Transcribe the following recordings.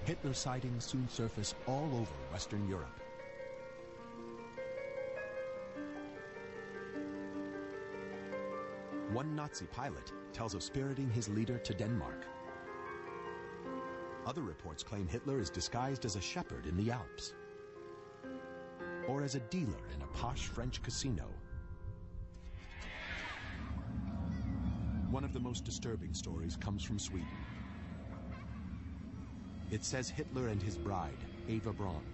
Hitler sightings soon surface all over Western Europe. One Nazi pilot tells of spiriting his leader to Denmark. Other reports claim Hitler is disguised as a shepherd in the Alps, or as a dealer in a posh French casino. One of the most disturbing stories comes from Sweden. It says Hitler and his bride, Eva Braun,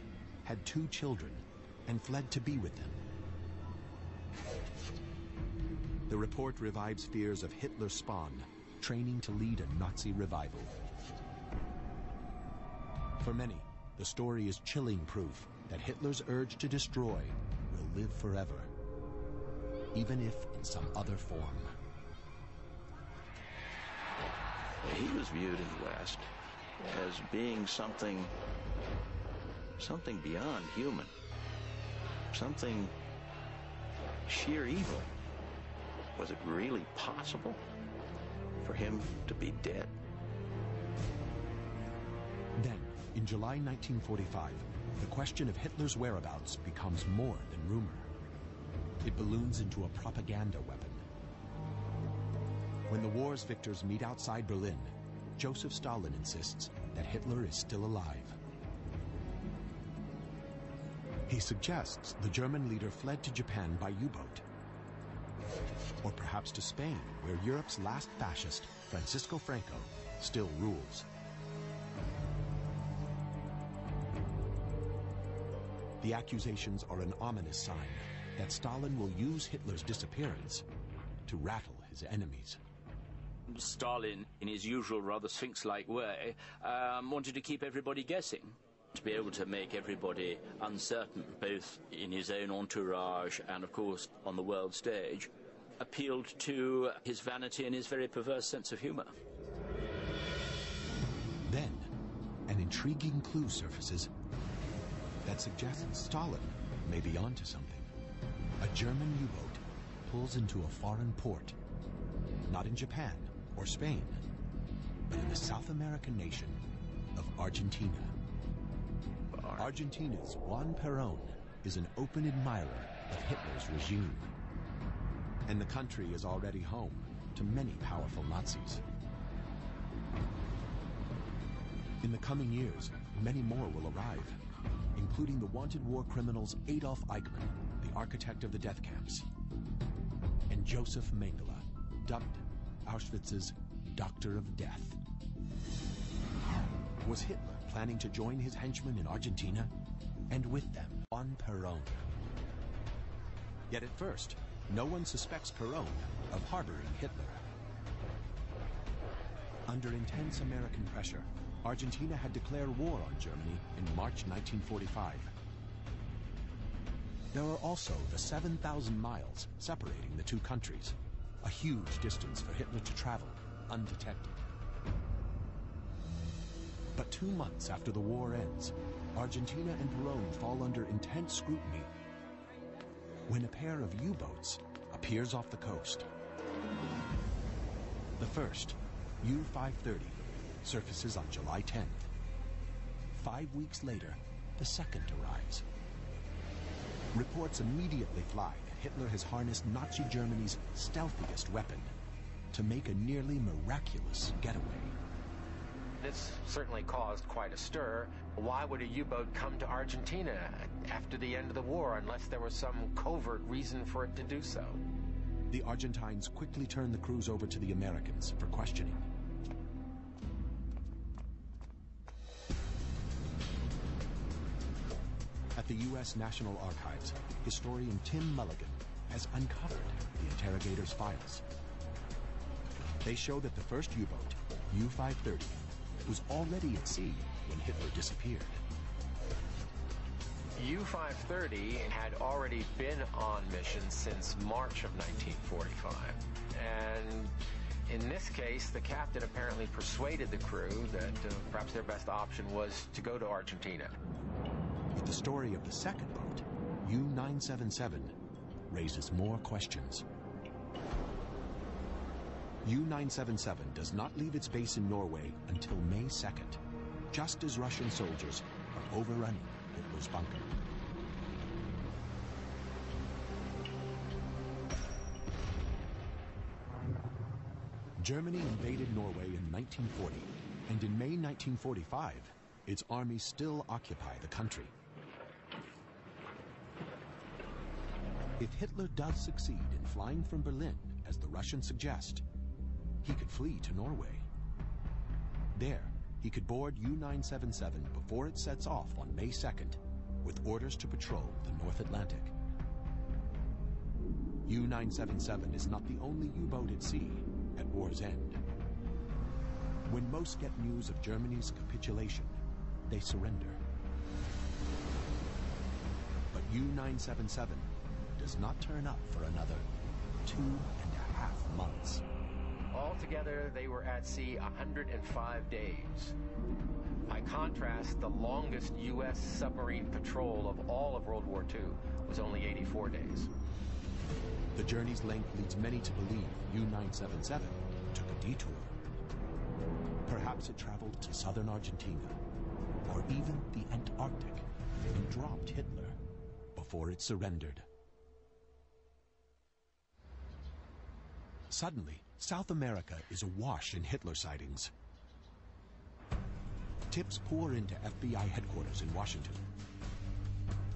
had 2 children and fled to be with them. The report revives fears of Hitler's spawn, training to lead a Nazi revival. For many, the story is chilling proof that Hitler's urge to destroy will live forever, even if in some other form. He was viewed in the West as being something beyond human, something sheer evil. Was it really possible for him to be dead? Then, in July 1945, the question of Hitler's whereabouts becomes more than rumor. It balloons into a propaganda weapon. When the war's victors meet outside Berlin, Joseph Stalin insists that Hitler is still alive. He suggests the German leader fled to Japan by U-boat, or perhaps to Spain, where Europe's last fascist, Francisco Franco, still rules. The accusations are an ominous sign that Stalin will use Hitler's disappearance to rattle his enemies. Stalin, in his usual rather sphinx-like way, wanted to keep everybody guessing, to be able to make everybody uncertain, both in his own entourage and, of course, on the world stage, appealed to his vanity and his very perverse sense of humor. Then, an intriguing clue surfaces that suggests Stalin may be onto something. A German U-boat pulls into a foreign port, not in Japan or Spain, but in the South American nation of Argentina. Argentina's Juan Perón is an open admirer of Hitler's regime, and the country is already home to many powerful Nazis. In the coming years, many more will arrive, including the wanted war criminals Adolf Eichmann, the architect of the death camps, and Joseph Mengele, dubbed Auschwitz's Doctor of Death. Was Hitler planning to join his henchmen in Argentina, and with them, Juan Perón? Yet at first, no one suspects Perón of harboring Hitler. Under intense American pressure, Argentina had declared war on Germany in March 1945. There are also the 7,000 miles separating the two countries, a huge distance for Hitler to travel undetected. But 2 months after the war ends, Argentina and Perón fall under intense scrutiny when a pair of U-boats appears off the coast. The first, U-530, surfaces on July 10th. 5 weeks later, the second arrives. Reports immediately fly that Hitler has harnessed Nazi Germany's stealthiest weapon to make a nearly miraculous getaway. This certainly caused quite a stir. Why would a U-boat come to Argentina after the end of the war unless there was some covert reason for it to do so? The Argentines quickly turned the crews over to the Americans for questioning. At the U.S. National Archives, historian Tim Mulligan has uncovered the interrogators' files. They show that the first U-boat, U-530, was already at sea when Hitler disappeared. U-530 had already been on mission since March of 1945. And in this case, the captain apparently persuaded the crew that perhaps their best option was to go to Argentina. But the story of the second boat, U-977, raises more questions. U-977 does not leave its base in Norway until May 2nd. just as Russian soldiers are overrunning Hitler's bunker. Germany invaded Norway in 1940, and in May 1945, its armies still occupy the country. If Hitler does succeed in flying from Berlin, as the Russians suggest, he could flee to Norway. There, he could board U-977 before it sets off on May 2nd, with orders to patrol the North Atlantic. U-977 is not the only U-boat at sea at war's end. When most get news of Germany's capitulation, they surrender. But U-977 does not turn up for another 2.5 months. Altogether, they were at sea 105 days. By contrast, the longest U.S. submarine patrol of all of World War II was only 84 days. The journey's length leads many to believe U-977 took a detour. Perhaps it traveled to southern Argentina, or even the Antarctic, and dropped Hitler before it surrendered. Suddenly, South America is awash in Hitler sightings. Tips pour into FBI headquarters in Washington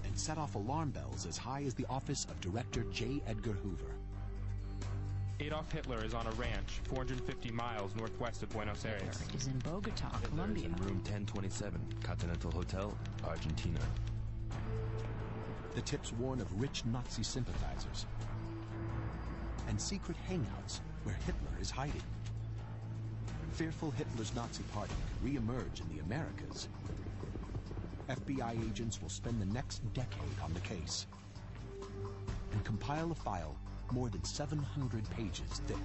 and set off alarm bells as high as the office of Director J. Edgar Hoover. Adolf Hitler is on a ranch 450 miles northwest of Buenos Aires. Hitler is in Bogota, Colombia. Hitler is in room 1027, Continental Hotel, Argentina. The tips warn of rich Nazi sympathizers and secret hangouts where Hitler is hiding. Fearful Hitler's Nazi party could re-emerge in the Americas. FBI agents will spend the next decade on the case and compile a file more than 700 pages thick.